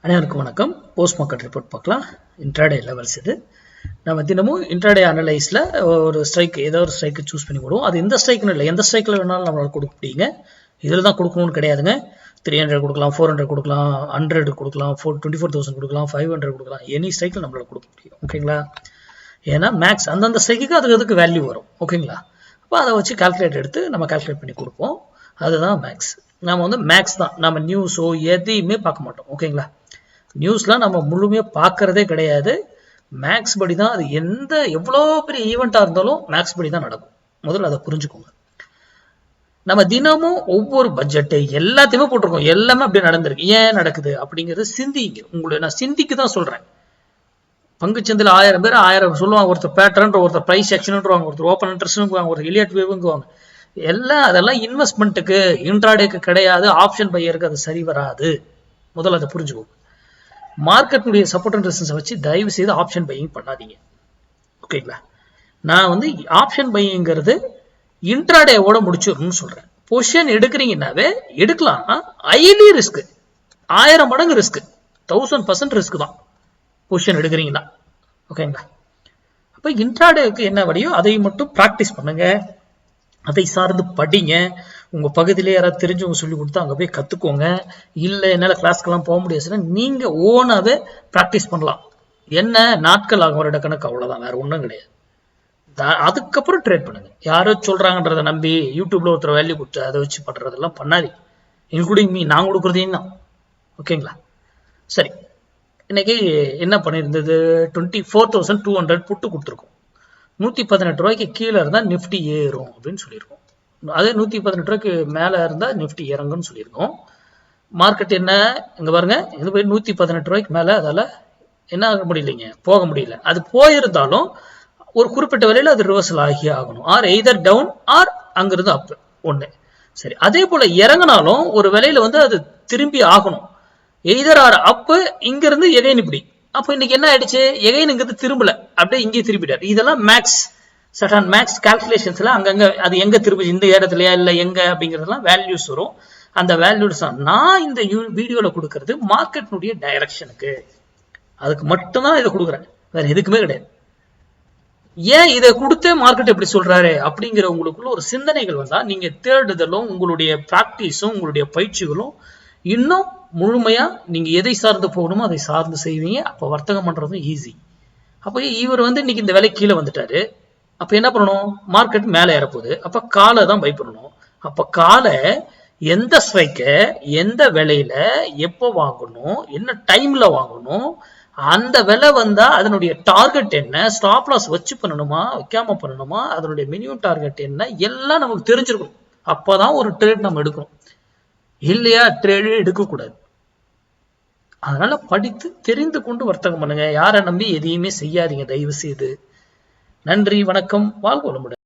அனைவருக்கும் வணக்கம். Post market report பார்க்கலாம். இன்ட்ராடே லெவல்ஸ் இது. நம்ம தினமும் இன்ட்ராடே அனலைஸில் ஒரு ஸ்ட்ரைக் ஏதோ ஒரு ஸ்ட்ரைக்கு சூஸ் பண்ணி கொடுவோம். அது எந்த ஸ்ட்ரைக்குன்னு இல்லை, எந்த ஸ்ட்ரைக்கில் வேணாலும் நம்மளால் கொடுக்க முடியுங்க. இதில் தான் கொடுக்கணும்னு கிடையாதுங்க. 300 கொடுக்கலாம், 400 கொடுக்கலாம், 100 கொடுக்கலாம், 24,000 கொடுக்கலாம், 500 கொடுக்கலாம். எனி ஸ்ட்ரைக்கில் நம்மளால் கொடுக்க முடியும். ஓகேங்களா? ஏன்னா மேக்ஸ் அந்தந்த ஸ்ட்ரைக்குக்கு அதுக்கு வேல்யூ வரும். ஓகேங்களா? அப்போ அதை வச்சு கால்குலேட் எடுத்து நம்ம கால்குலேட் பண்ணி கொடுப்போம். அதுதான் மேக்ஸ். நம்ம மேக்ஸ் தான். நம்ம நியூஸோ எதையுமே பார்க்க மாட்டோம். ஓகேங்களா? நியூஸ்லாம் நம்ம முழுமையாக பார்க்கறதே கிடையாது. மேக்ஸ் படி தான் அது எவ்வளோ பெரிய ஈவெண்ட்டாக இருந்தாலும் மேக்ஸ் படி தான் நடக்கும். முதல்ல அதை புரிஞ்சுக்கோங்க. நம்ம தினமும் ஒவ்வொரு பட்ஜெட்டு எல்லாத்தையுமே போட்டிருக்கோம். எல்லாமே அப்படியே நடந்திருக்கு. ஏன் நடக்குது அப்படிங்கிறது சிந்திங்க. உங்களை நான் சிந்திக்கு தான் சொல்கிறேன். பங்குச்சந்தையில் 1000 பேர் 1000 சொல்லுவாங்க. ஒருத்தர் பேட்டர்ன், ஒருத்தர் ப்ரைஸ் ஆக்ஷன்வாங்க, ஒருத்தர் ஓப்பன் இன்ட்ரெஸ்ட்னுவாங்க, ஒருத்தர் எலியட் வேவுங்குவாங்க. அதெல்லாம் இன்வெஸ்ட்மெண்ட்டுக்கு, இன்ட்ராடேக்கு கிடையாது. ஆப்ஷன் பையருக்கு அது சரி வராது. முதல்ல அதை புரிஞ்சுக்கோங்க. மார்க்கெட்டுடைய சப்போர்ட் அண்ட் ரெசிஸ்டன்ஸை வச்சு தயவு செய்து ஆப்ஷன் பையிங் பண்ணாதீங்க. ஓகேங்களா? நான் ஆப்ஷன் பையிங்கிறது இன்ட்ராடேவோட முடிச்சிடணும்னு சொல்றேன். பொசிஷன் எடுக்கிறீங்கன்னாவே எடுக்கலாம். ஹைலி ரிஸ்க், 1000 மடங்கு ரிஸ்க், 1000% ரிஸ்க் தான் பொசிஷன் எடுக்கிறீங்கன்னா. ஓகேங்களா? அப்ப இன்ட்ராடேக்கு என்ன வழியோ அதை மட்டும் பிராக்டிஸ் பண்ணுங்க. அதை சார்ந்து படிங்க. உங்க பகுதியிலே யாராவது தெரிஞ்சவங்க சொல்லி கொடுத்து அங்கே போய் கத்துக்கோங்க. இல்லை என்னால் கிளாஸ்க்கெல்லாம் போக முடியாதுன்னா நீங்க ஓனாவே ப்ராக்டிஸ் பண்ணலாம். என்ன நாட்கள் ஆகும், வருட கணக்கு, அவ்வளோதான், வேற ஒன்றும் கிடையாது. அதுக்கப்புறம் ட்ரேட் பண்ணுங்க. யாரோ சொல்றாங்கன்றதை நம்பி யூடியூப்ல ஒருத்தர் வேல்யூ கொடுத்து அதை வச்சு பண்றதெல்லாம் பண்ணாதீங்க. இன்க்ளூடிங் மீ, நான் கொடுக்குறதையும் தான். ஓகேங்களா? சரி, இன்னைக்கு என்ன பண்ணியிருந்தது? 24,200 புட்டு கொடுத்துருக்கோம். 118 ரூபாய்க்கு கீழே இருந்தால் நிஃப்டி ஏறும் அப்படின்னு சொல்லியிருக்கோம். அதே 118 ரூபாய்க்கு மேலே இருந்தால் நிஃப்டி இறங்குன்னு சொல்லியிருக்கோம். மார்க்கெட் என்ன இங்க பாருங்க, இது போய் 118 ரூபாய்க்கு மேலே அதால என்ன ஆக முடியலைங்க, போக முடியல. அது போயிருந்தாலும் ஒரு குறிப்பிட்ட விலையில் அது ரிவர்சல் ஆகி ஆகணும். ஆர் எய்தர் டவுன் ஆர் அங்கிருந்து அப் ஒன்று. சரி, அதே போல இறங்கினாலும் ஒரு விலையில அது திரும்பி ஆகணும். எய்தர் ஆர் அப்பு, இங்கிருந்து எகைன் இப்படி. அப்போ இன்னைக்கு என்ன ஆயிடுச்சு? எகைனுங்கிறது திரும்பல, அப்படியே இங்கே திரும்பிட்டார். இதெல்லாம் மேக்ஸ், சட்டான் மேக்ஸ் கால்குலேஷன்ஸ்ல அங்கங்க அது எங்க திரும்பி, இந்த இடத்துலயா இல்லை எங்க அப்படிங்கிறதுலாம் வேல்யூஸ் வரும். அந்த வேல்யூஸ் தான் நான் இந்த வீடியோல கொடுக்கறது மார்க்கெட்னுடைய டைரக்ஷனுக்கு. அதுக்கு மட்டும்தான் இதை கொடுக்குறேன், வேற எதுக்குமே கிடையாது. ஏன் இதை கொடுத்தே மார்க்கெட் எப்படி சொல்றாரு அப்படிங்கிற உங்களுக்குள்ள ஒரு சிந்தனைகள் வந்தா நீங்க தேடுதலும் உங்களுடைய பிராக்டிஸும் உங்களுடைய பயிற்சிகளும் இன்னும் முழுமையா நீங்க எதை சார்ந்து போகணுமோ அதை சார்ந்து செய்வீங்க. அப்ப வர்த்தகம் பண்றதும் ஈஸி. அப்ப இவர் இன்னைக்கு இந்த விலை கீழே வந்துட்டாரு. அப்ப என்ன பண்ணணும்? மார்க்கெட் மேல ஏறப்போகுது. அப்ப காலை தான் பை பண்ணணும். அப்ப காலை எந்த ஸ்ட்ரைக்க எந்த விலையில எப்போ வாங்கணும், என்ன டைம்ல வாங்கணும், அந்த விலை வந்தா அதனுடைய டார்கெட் என்ன, ஸ்டாப் லாஸ் வச்சு பண்ணணுமா வைக்காம பண்ணணுமா, அதனுடைய மினிமம் டார்கெட் என்ன, எல்லாம் நமக்கு தெரிஞ்சிருக்கணும். அப்பதான் ஒரு ட்ரேட் நம்ம எடுக்கணும். இல்லையா ட்ரேடு எடுக்கக்கூடாது. அதனால படித்து தெரிந்து கொண்டு வர்த்தகம் பண்ணுங்க. யாரை நம்பி எதையுமே செய்யாதீங்க தயவு செய்து. நன்றி, வணக்கம், வாழ்க வளமுடன்.